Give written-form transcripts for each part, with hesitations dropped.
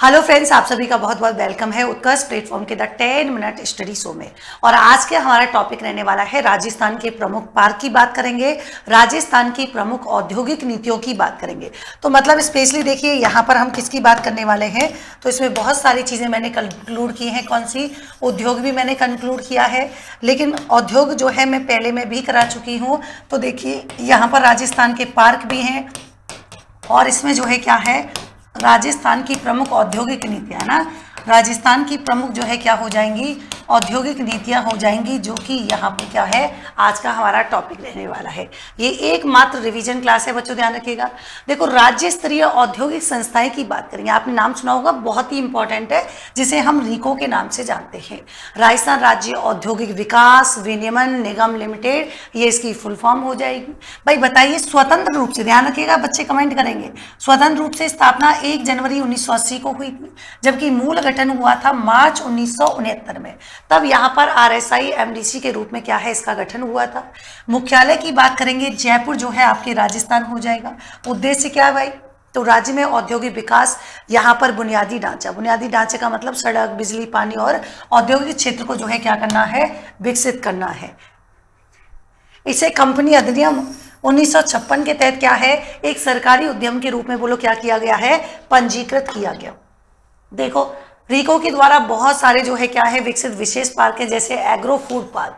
Hello friends, आप सभी का बहुत बहुत वेलकम है उत्कर्ष प्लेटफॉर्म के द 10 मिनट स्टडी शो में। और आज के हमारा टॉपिक रहने वाला है राजस्थान के प्रमुख पार्क की बात करेंगे, राजस्थान की प्रमुख औद्योगिक नीतियों की बात करेंगे। तो मतलब स्पेशली देखिए यहाँ पर हम किसकी बात करने वाले हैं, तो इसमें बहुत सारी चीज़ें मैंने कंक्लूड की हैं। कौन सी? उद्योग भी मैंने कंक्लूड किया है, लेकिन औद्योग जो है मैं पहले में भी करा चुकी हूँ। तो देखिए यहाँ पर राजस्थान के पार्क भी हैं और इसमें जो है क्या है, राजस्थान की प्रमुख औद्योगिक नीतियां है ना। राजस्थान की प्रमुख जो है क्या हो जाएंगी, औद्योगिक नीतियां हो जाएंगी, जो कि यहाँ पर क्या है आज का हमारा टॉपिक रहने वाला है। ये एकमात्र रिवीजन क्लास है बच्चों, ध्यान रखिएगा। देखो, राज्य स्तरीय औद्योगिक संस्थाएं की बात करेंगे। आपने नाम सुना होगा, बहुत ही इंपॉर्टेंट है, जिसे हम रीको के नाम से जानते हैं। राजस्थान राज्य औद्योगिक विकास विनियमन निगम लिमिटेड, ये इसकी फुल फॉर्म हो जाएगी। भाई बताइए, स्वतंत्र रूप से, ध्यान रखिएगा बच्चे कमेंट करेंगे, स्वतंत्र रूप से स्थापना 1 जनवरी 1980 को हुई थी, जबकि मूल गठन हुआ था मार्च 1969 में। तब यहाँ पर आरएसआई एमडीसी के रूप में क्या है, इसका गठन हुआ था। मुख्यालय की बात करेंगे, जयपुर जो है आपके राजस्थान हो जाएगा। उद्देश्य क्या है भाई, तो राज्य में औद्योगिक विकास, यहाँ पर बुनियादी ढांचा, बुनियादी ढांचे का मतलब सड़क, बिजली, पानी और औद्योगिक क्षेत्र को जो है क्या करना है, विकसित करना है। इसे कंपनी अधिनियम 1956 के तहत क्या है, एक सरकारी उद्यम के रूप में बोलो क्या किया गया है, पंजीकृत किया गया। देखो, रीको के द्वारा बहुत सारे जो है क्या है विकसित विशेष पार्क है, जैसे एग्रो फूड पार्क।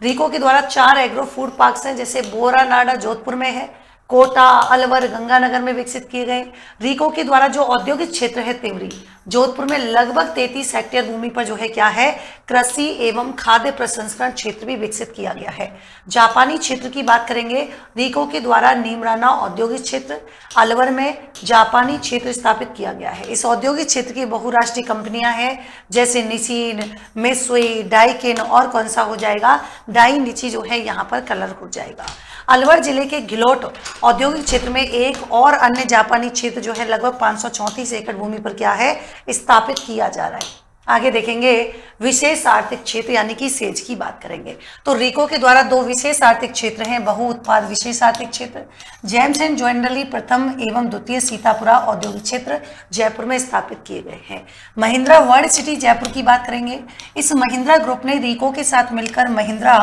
रीको के द्वारा 4 एग्रो फूड पार्क हैं, जैसे बोरानाडा जोधपुर में है, कोटा, अलवर, गंगानगर में विकसित किए गए। रीको के द्वारा जो औद्योगिक क्षेत्र है तेवरी, जोधपुर में लगभग 33 हेक्टेयर भूमि पर जो है क्या है, कृषि एवं खाद्य प्रसंस्करण क्षेत्र भी विकसित किया गया है। जापानी क्षेत्र की बात करेंगे, रीको के द्वारा नीमराना औद्योगिक क्षेत्र, अलवर में जापानी क्षेत्र स्थापित किया गया है। इस औद्योगिक क्षेत्र की बहुराष्ट्रीय कंपनियां हैं, जैसे निशिन, मेसुई, डाइकिन और कौन सा हो जाएगा, डाई निची जो है यहाँ पर कलर हो जाएगा। अलवर जिले के घिलोट औद्योगिक क्षेत्र में एक और अन्य जापानी क्षेत्र जो है लगभग 534 एकड़ भूमि पर क्या है, स्थापित किया जा रहा है। आगे देखेंगे विशेष आर्थिक क्षेत्र यानी कि सेज की बात करेंगे। तो रीको के द्वारा 2 विशेष आर्थिक क्षेत्र हैं, बहु उत्पाद विशेष आर्थिक क्षेत्र, जेम्स एंड ज्वेलरी प्रथम एवं द्वितीय सीतापुरा औद्योगिक क्षेत्र जयपुर में स्थापित किए गए हैं। महिंद्रा वर्ल्ड सिटी जयपुर की बात करेंगे। इस महिंद्रा ग्रुप ने रीको के साथ मिलकर महिंद्रा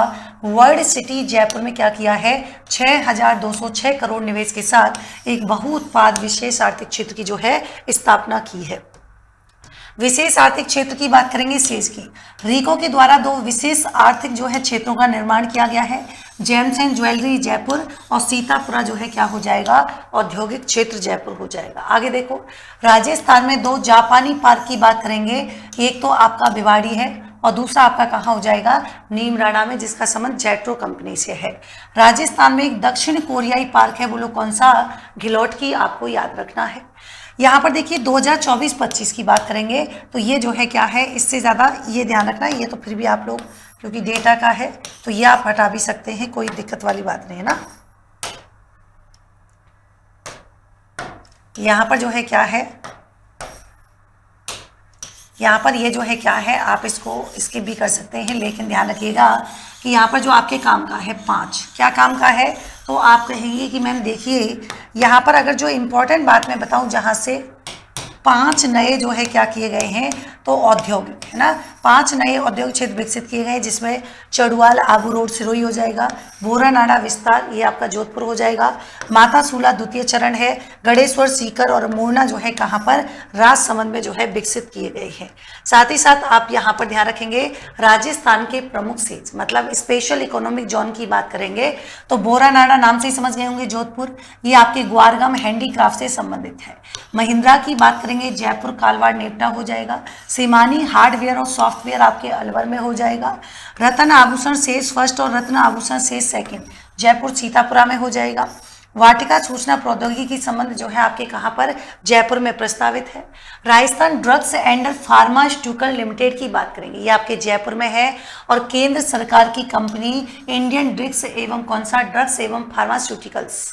वर्ल्ड सिटी जयपुर में क्या किया है, 6,206 करोड़ निवेश के साथ एक बहु उत्पाद विशेष आर्थिक क्षेत्र की जो है स्थापना की है। विशेष आर्थिक क्षेत्र की बात करेंगे सेज की। रीको के द्वारा 2 विशेष आर्थिक जो है क्षेत्रों का निर्माण किया गया है, जेम्स एंड ज्वेलरी जयपुर और सीतापुरा जो है क्या हो जाएगा, औद्योगिक क्षेत्र जयपुर हो जाएगा। आगे देखो, राजस्थान में 2 जापानी पार्क की बात करेंगे। एक तो आपका भिवाड़ी है और दूसरा आपका कहाँ हो जाएगा, नीमराना में, जिसका संबंध जेट्रो कंपनी से है। राजस्थान में एक दक्षिण कोरियाई पार्क है, बोलो कौन सा, घिलोट की, आपको याद रखना है। यहाँ पर देखिए 2024-25 की बात करेंगे, तो ये जो है क्या है, इससे ज़्यादा ये ध्यान रखना है, ये तो फिर भी आप लोग क्योंकि डेटा का है तो ये आप हटा भी सकते हैं, कोई दिक्कत वाली बात नहीं है ना। यहाँ पर जो है क्या है, यहाँ पर ये जो है क्या है, आप इसको इसके भी कर सकते हैं, लेकिन ध्यान रखिएगा कि यहाँ पर जो आपके काम का है 5, क्या काम का है, तो आप कहेंगे कि मैम देखिए यहाँ पर अगर जो इम्पोर्टेंट बात मैं बताऊँ, जहाँ से 5 नए जो है क्या किए गए हैं, तो औद्योगिक है ना, 5 नए औद्योगिक क्षेत्र विकसित किए गए, जिसमें चढ़ुआल आबू रोड सिरोही हो जाएगा, बोरानाडा विस्तार ये आपका जोधपुर हो जाएगा, माता सूला द्वितीय चरण है, गणेश्वर, सीकर और मोरना जो है कहाँ पर, राजसमंद में जो है विकसित किए गए हैं। साथ ही साथ आप यहाँ पर ध्यान रखेंगे, राजस्थान के प्रमुख सेज मतलब स्पेशल इकोनॉमिक जोन की बात करेंगे, तो बोरानाडा नाम से ही समझ गए होंगे, जोधपुर, ये आपके ग्वारगम हैंडीक्राफ्ट से संबंधित है। महिंद्रा की बात करेंगे, जयपुर, कालवाड़, नेपटा हो जाएगा। सीमानी हार्डवेयर और सॉफ्टवेयर आपके अलवर में हो जाएगा। रत्न आभूषण शेष फर्स्ट और रत्न आभूषण शेष सेकंड जयपुर सीतापुरा में हो जाएगा। वाटिका सूचना प्रौद्योगिकी संबंध जो है आपके कहाँ पर, जयपुर में प्रस्तावित है। Rajasthan drugs and pharmaceutical limited की बात करेंगे, ये आपके जयपुर में है और केंद्र सरकार की कंपनी इंडियन ड्रग्स एवं कौन सा, ड्रग्स एवं फार्मास्यूटिकल्स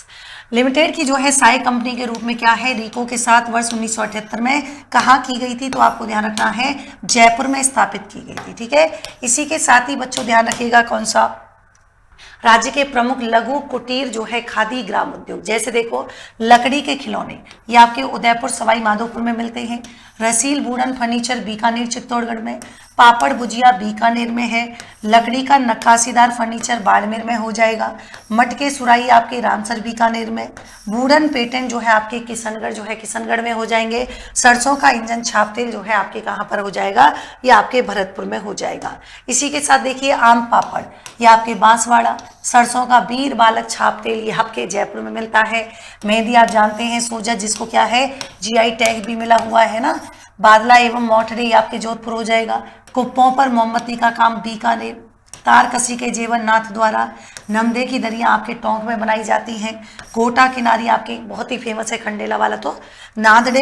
लिमिटेड की जो है सहाय कंपनी के रूप में क्या है, रीको के साथ वर्ष 1978 में कहाँ की गई थी, तो आपको ध्यान रखना है जयपुर में स्थापित की गई थी। ठीक है, इसी के साथ ही बच्चों ध्यान रखिएगा कौन सा, राज्य के प्रमुख लघु कुटीर जो है खादी ग्राम उद्योग, जैसे देखो लकड़ी के खिलौने ये आपके उदयपुर सवाई माधोपुर में मिलते हैं, Russell wooden furniture Bikaner Chittorgarh में, पापड़ भुजिया बीकानेर में है, लकड़ी का नक्काशीदार फर्नीचर बाड़मेर में हो जाएगा, मटके सुराई आपके रामसर बीकानेर में, वुडन पेटेंट जो है आपके किशनगढ़ जो है किशनगढ़ में हो जाएंगे, सरसों का इंजन छाप तेल जो है आपके कहाँ पर हो जाएगा, ये आपके भरतपुर में हो जाएगा। इसी के साथ देखिए आम पापड़ ये आपके बांसवाड़ा, सरसों का बीर बालक छाप तेल ये आपके जयपुर में मिलता है, मेहंदी आप जानते हैं सोजा जिसको क्या है जीआई टैग भी मिला हुआ है ना, बादला एवं मोटरे ये आपके जोधपुर हो जाएगा, कुप्पों पर मोमबत्ती का काम बीकानेर, तार कसी के जेवन नाथ द्वारा, नमदे की दरिया आपके टोंक में बनाई जाती हैं, कोटा किनारी आपके बहुत ही फेमस है खंडेला वाला तो, नांदड़े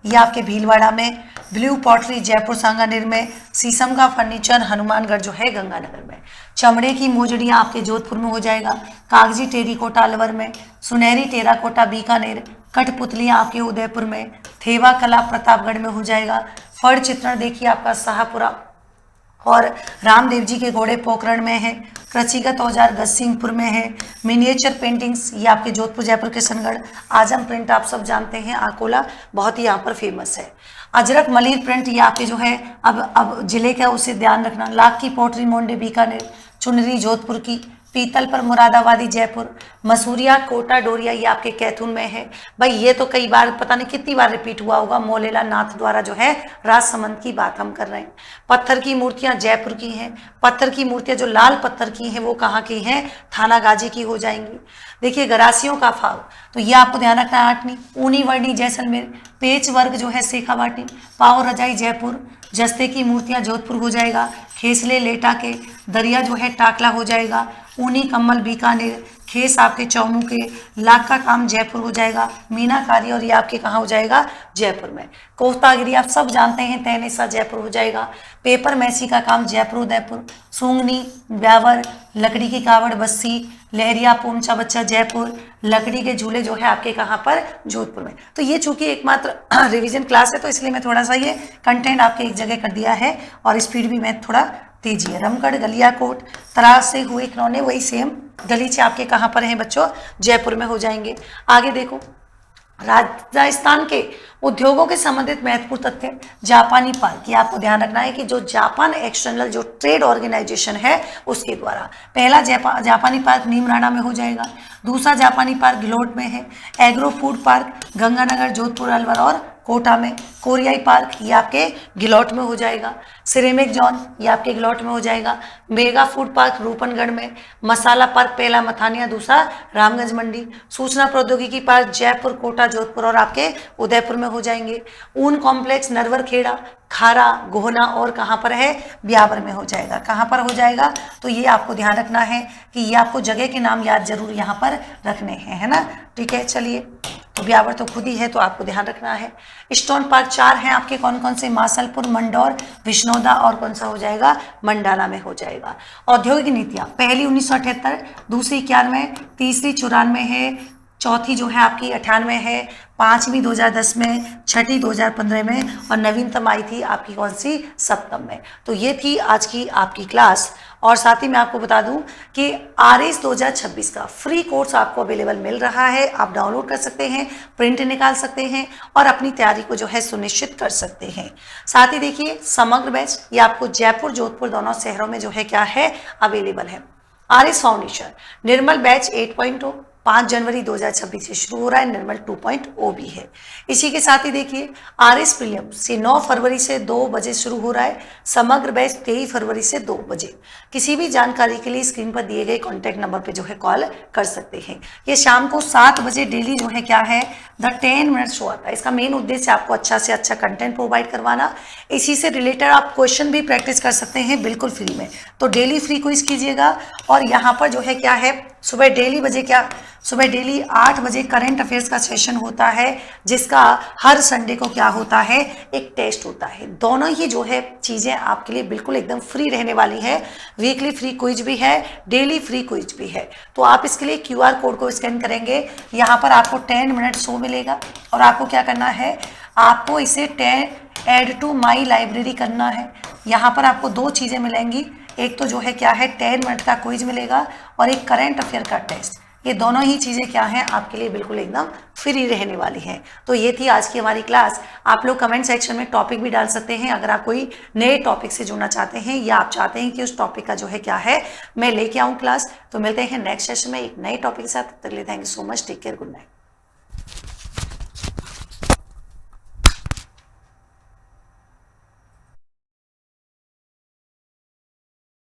ये आपके भीलवाड़ा में, ब्लू पॉटरी जयपुर सांगानेर में, शीशम का फर्नीचर हनुमानगढ़ जो है गंगानगर में, चमड़े की मोजड़ियाँ आपके जोधपुर में हो जाएगा, कागजी टेरीकोटा अलवर में, सुनहरी टेराकोटा बीकानेर, कठपुतलियाँ आपके उदयपुर में, थेवा कला प्रतापगढ़ में हो जाएगा, फड़ चित्रण देखिए आपका शाहपुरा और रामदेव जी के घोड़े पोखरण में है, कृषिगत औजार गसिंगपुर में है, मिनिएचर पेंटिंग्स ये आपके जोधपुर जयपुर किशनगढ़, आजम प्रिंट आप सब जानते हैं आकोला बहुत ही यहाँ पर फेमस है, अजरक मलिर प्रिंट ये आपके जो है अब जिले का उसे ध्यान रखना, लाख की पोटरी मोंडे बीकानेर, चुनरी जोधपुर की, पीतल पर मुरादाबादी जयपुर, मसूरिया कोटा डोरिया ये आपके कैथून में है। भाई ये तो कई बार पता नहीं कितनी बार रिपीट हुआ होगा, मोलेला नाथ द्वारा जो है राजसमंद की बात हम कर रहे हैं। पत्थर की मूर्तियां जयपुर की हैं, पत्थर की मूर्तियां जो लाल पत्थर की हैं वो कहाँ की हैं, थाना गाजी की हो जाएंगी। देखिए गरासियों का फाव तो ये आपको ध्यान रखना है, आठनी ऊनी वर्णी जैसलमेर, पेच वर्ग जो है शेखावाटी, पाव रजाई जयपुर, जस्ते की मूर्तियां जोधपुर हो जाएगा, खेसले लेटा के, दरिया जो है टाकला हो जाएगा, ऊनी कम्बल बीकानेर, खेस आपके चौमू के, लाख का काम जयपुर हो जाएगा, मीनाकारी और ये आपके कहाँ हो जाएगा जयपुर में, कोफ्तागिरी आप सब जानते हैं तैनेसा जयपुर हो जाएगा, पेपर मैसी का काम जयपुर उदयपुर, सूंगनी ब्यावर, लकड़ी की कावड़ बस्सी, लहरिया पोमचा बच्चा जयपुर, लकड़ी के झूले जो है आपके कहाँ पर जोधपुर में। तो ये चूंकि एकमात्र रिवीजन क्लास है तो इसलिए मैं थोड़ा सा ये कंटेंट आपके एक जगह कर दिया है और स्पीड भी मैं थोड़ा तेजी है। रमगढ़ गलियाकोट, तराश से हुए खिलौने वही सेम गलीचे आपके कहाँ पर हैं बच्चों, जयपुर में हो जाएंगे। आगे देखो राजस्थान के उद्योगों के संबंधित महत्वपूर्ण तथ्य, जापानी पार्क ये आपको ध्यान रखना है कि जो जापान एक्सटर्नल जो ट्रेड ऑर्गेनाइजेशन है उसके द्वारा, पहला जापानी पार्क नीमराणा में हो जाएगा, दूसरा जापानी पार्क गिलोट में है, agro food park Ganganagar Jodhpur Alwar और कोटा में, कोरियाई पार्क ये आपके गिलौट में हो जाएगा, सिरेमिक जोन ये आपके गिलौट में हो जाएगा, मेगा फूड पार्क रूपनगढ़ में, मसाला पार्क पहला मथानिया दूसरा रामगंज मंडी, सूचना प्रौद्योगिकी पार्क जयपुर कोटा जोधपुर और आपके उदयपुर में हो जाएंगे, ऊन कॉम्प्लेक्स नरवर खेड़ा खारा गोहना और कहाँ पर है ब्यावर में हो जाएगा। कहाँ पर हो जाएगा तो ये आपको ध्यान रखना है कि ये आपको जगह के नाम याद जरूर यहाँ पर रखने हैं, है ना। ठीक है चलिए, तो ब्यावर तो खुद ही है तो आपको ध्यान रखना है। स्टोन पार्क 4 हैं आपके कौन कौन से, मासलपुर, मंडौर, विष्णोदा और कौन सा हो जाएगा मंडाला में हो जाएगा। औद्योगिक नीतियाँ, पहली 1978, दूसरी 91, तीसरी 94 है, चौथी जो है आपकी 98 है, पांचवी 2010 में, छठी 2015 में और नवीनतम आई थी आपकी कौन सी सप्तम में। तो ये थी आज की आपकी क्लास और साथ ही मैं आपको बता दूं कि आरएस 2026 का फ्री कोर्स आपको अवेलेबल मिल रहा है, आप डाउनलोड कर सकते हैं, प्रिंट निकाल सकते हैं और अपनी तैयारी को जो है सुनिश्चित कर सकते हैं। साथ ही देखिए समग्र बैच ये आपको जयपुर जोधपुर दोनों शहरों में जो है क्या है अवेलेबल है। आरएस फाउंडेशन निर्मल बैच 8.0 5 जनवरी 2026 से शुरू हो रहा है, निर्मल 2.0 भी है। इसी के साथ ही देखिए आरएस प्रीलियम से 9 फरवरी से 2 बजे शुरू हो रहा है, समग्र बैच 23 फरवरी से 2 बजे। किसी भी जानकारी के लिए स्क्रीन पर दिए गए कॉन्टैक्ट नंबर पे जो है कॉल कर सकते हैं। ये शाम को 7 बजे डेली जो है क्या है द 10 मिनट शो आता है। इसका मेन उद्देश्य आपको अच्छा से अच्छा कंटेंट प्रोवाइड करवाना, इसी से रिलेटेड आप क्वेश्चन भी प्रैक्टिस कर सकते हैं बिल्कुल फ्री में। तो डेली फ्री क्विज कीजिएगा और यहाँ पर जो है क्या है सुबह डेली 8 बजे करंट अफेयर्स का सेशन होता है, जिसका हर संडे को क्या होता है एक टेस्ट होता है। दोनों ही जो है चीज़ें आपके लिए बिल्कुल एकदम फ्री रहने वाली है। वीकली फ्री क्विज भी है, डेली फ्री क्विज भी है। तो आप इसके लिए QR कोड को स्कैन करेंगे, यहाँ पर आपको 10 मिनट शो मिलेगा और आपको क्या करना है, आपको इसे ऐड टू माई लाइब्रेरी करना है। यहाँ पर आपको 2 चीज़ें मिलेंगी, एक तो जो है क्या है 10 मिनट का क्विज मिलेगा और एक करंट अफेयर का टेस्ट। ये दोनों ही चीज़ें क्या हैं आपके लिए बिल्कुल एकदम फ्री रहने वाली हैं। तो ये थी आज की हमारी क्लास। आप लोग कमेंट सेक्शन में टॉपिक भी डाल सकते हैं अगर आप कोई नए टॉपिक से जुड़ना चाहते हैं या आप चाहते हैं कि उस टॉपिक का जो है क्या है मैं लेके आऊँ क्लास। तो मिलते हैं नेक्स्ट सेशन में एक नए टॉपिक के साथ। तब तक के लिए thank you so much, take care, good night.